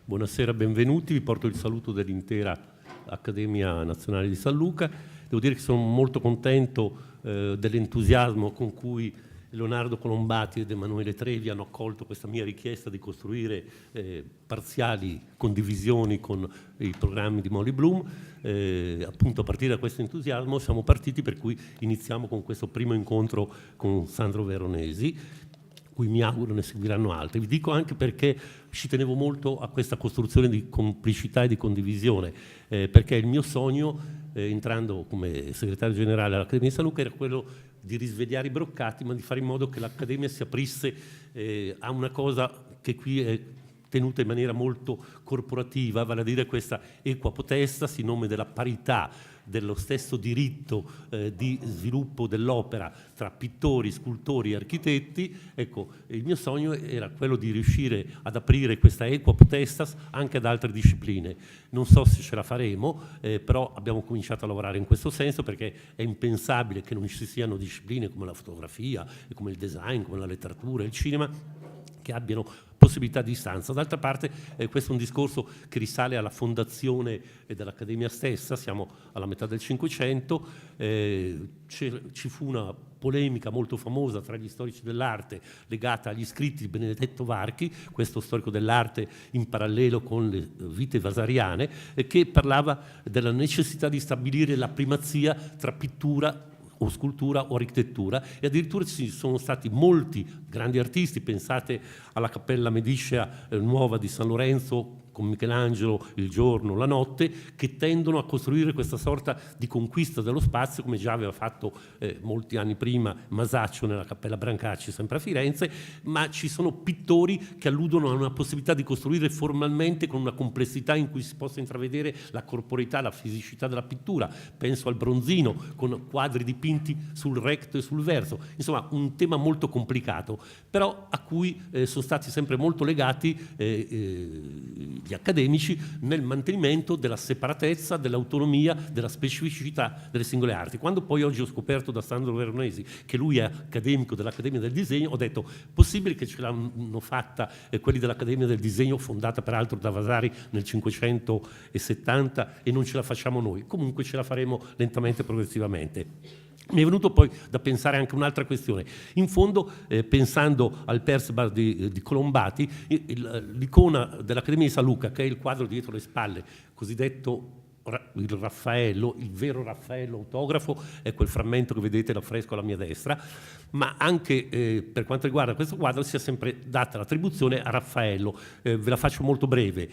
Buonasera, benvenuti. Vi porto il saluto dell'intera Accademia Nazionale di San Luca. Devo dire che sono molto contento dell'entusiasmo con cui Leonardo Colombati ed Emanuele Trevi hanno accolto questa mia richiesta di costruire parziali condivisioni con i programmi di Molly Bloom. Appunto a partire da questo entusiasmo siamo partiti, per cui iniziamo con questo primo incontro con Sandro Veronesi, cui mi auguro ne seguiranno altri. Vi dico anche perché ci tenevo molto a questa costruzione di complicità e di condivisione, perché il mio sogno, entrando come segretario generale all'Accademia di San Luca, era quello di risvegliare i broccati, ma di fare in modo che l'Accademia si aprisse a una cosa che qui è tenuta in maniera molto corporativa, vale a dire questa equa potestas in nome della parità, dello stesso diritto di sviluppo dell'opera tra pittori, scultori e architetti. Ecco, il mio sogno era quello di riuscire ad aprire questa equa potestas anche ad altre discipline. Non so se ce la faremo, però abbiamo cominciato a lavorare in questo senso, perché è impensabile che non ci siano discipline come la fotografia, come il design, come la letteratura, il cinema, che abbiano possibilità di stanza. D'altra parte questo è un discorso che risale alla fondazione dell'Accademia stessa, siamo alla metà del Cinquecento, ci fu una polemica molto famosa tra gli storici dell'arte legata agli scritti di Benedetto Varchi, questo storico dell'arte in parallelo con le vite vasariane, che parlava della necessità di stabilire la primazia tra pittura o scultura o architettura, e addirittura ci sono stati molti grandi artisti, pensate alla Cappella Medicea nuova di San Lorenzo con Michelangelo, Il giorno, la notte, che tendono a costruire questa sorta di conquista dello spazio, come già aveva fatto molti anni prima Masaccio nella Cappella Brancacci, sempre a Firenze, ma ci sono pittori che alludono a una possibilità di costruire formalmente con una complessità in cui si possa intravedere la corporeità, la fisicità della pittura. Penso al Bronzino, con quadri dipinti sul recto e sul verso. Insomma, un tema molto complicato, però a cui sono stati sempre molto legati gli accademici nel mantenimento della separatezza, dell'autonomia, della specificità delle singole arti. Quando poi oggi ho scoperto da Sandro Veronesi che lui è accademico dell'Accademia del Disegno, ho detto: possibile che ce l'hanno fatta quelli dell'Accademia del Disegno, fondata peraltro da Vasari nel 570, e non ce la facciamo noi? Comunque ce la faremo lentamente e progressivamente. Mi è venuto poi da pensare anche un'altra questione. In fondo, pensando al Perceval di Colombati, l'icona dell'Accademia di San Luca, che è il quadro dietro le spalle, cosiddetto il Raffaello, il vero Raffaello autografo, è quel frammento che vedete, l'affresco alla mia destra, ma anche per quanto riguarda questo quadro si è sempre data l'attribuzione a Raffaello. Ve la faccio molto breve.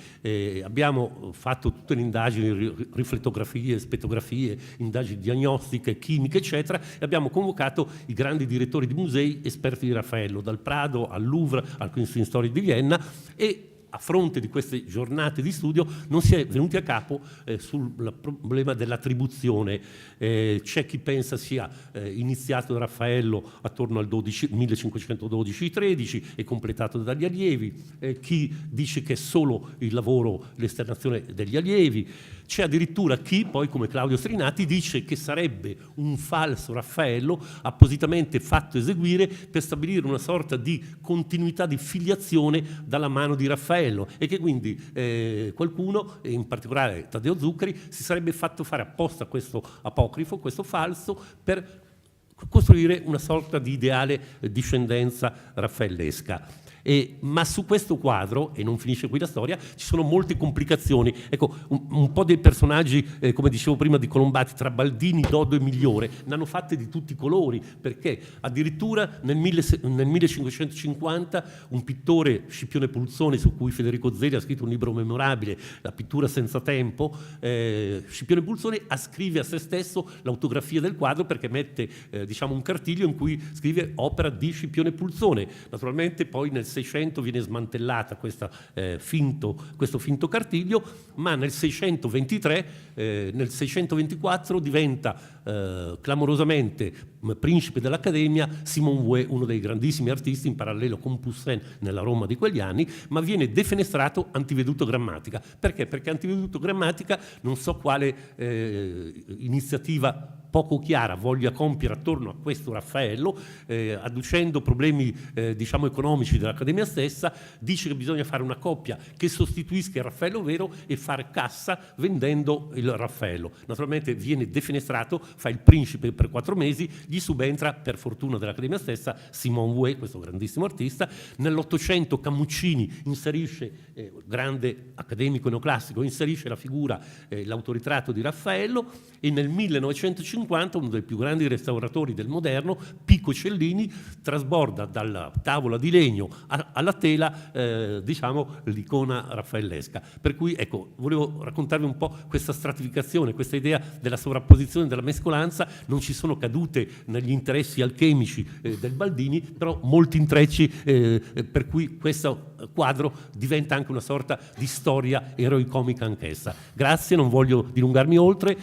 Abbiamo fatto tutte le indagini, riflettografie, spettografie, indagini diagnostiche, chimiche, eccetera, e abbiamo convocato i grandi direttori di musei esperti di Raffaello, dal Prado al Louvre, al Kunsthistorie Story di Vienna, e a fronte di queste giornate di studio non si è venuti a capo sul problema dell'attribuzione. C'è chi pensa sia iniziato da Raffaello attorno al 1512-13 e completato dagli allievi, chi dice che è solo il lavoro, l'esternazione degli allievi. C'è addirittura chi, poi come Claudio Strinati, dice che sarebbe un falso Raffaello appositamente fatto eseguire per stabilire una sorta di continuità di filiazione dalla mano di Raffaello, e che quindi qualcuno, in particolare Taddeo Zuccari, si sarebbe fatto fare apposta questo apocrifo, questo falso, per costruire una sorta di ideale discendenza raffaellesca. Ma su questo quadro, e non finisce qui la storia, ci sono molte complicazioni. Ecco, un po' dei personaggi, come dicevo prima, di Colombati, tra Baldini, Doddo e Migliore, ne hanno fatte di tutti i colori, perché addirittura nel 1550 un pittore, Scipione Pulzoni, su cui Federico Zeli ha scritto un libro memorabile, La pittura senza tempo, Scipione Pulzoni ascrive a se stesso l'autografia del quadro, perché mette diciamo un cartiglio in cui scrive opera di Scipione Pulzone. Naturalmente poi nel 600 viene smantellata questo finto cartiglio, ma nel 624 diventa clamorosamente principe dell'Accademia, Simon Vouet, uno dei grandissimi artisti in parallelo con Poussin nella Roma di quegli anni, ma viene defenestrato antiveduto grammatica. Perché? Perché antiveduto grammatica non so quale iniziativa poco chiara voglia compiere attorno a questo Raffaello, adducendo problemi diciamo economici dell'Accademia stessa, dice che bisogna fare una coppia che sostituisca il Raffaello vero e fare cassa vendendo il Raffaello. Naturalmente viene defenestrato, fa il principe per 4 mesi, gli subentra, per fortuna dell'Accademia stessa, Simon Vouet, questo grandissimo artista. Nell'Ottocento Camuccini inserisce, grande accademico neoclassico, inserisce la figura, l'autoritratto di Raffaello, e nel 1950 uno dei più grandi restauratori del moderno, Pico Cellini, trasborda dalla tavola di legno alla tela diciamo l'icona raffaellesca. Per cui ecco, volevo raccontarvi un po' questa stratificazione, questa idea della sovrapposizione, della mescolanza. Non ci sono cadute negli interessi alchemici del Baldini, però molti intrecci, per cui questo quadro diventa anche una sorta di storia eroicomica anch'essa. Grazie, non voglio dilungarmi oltre.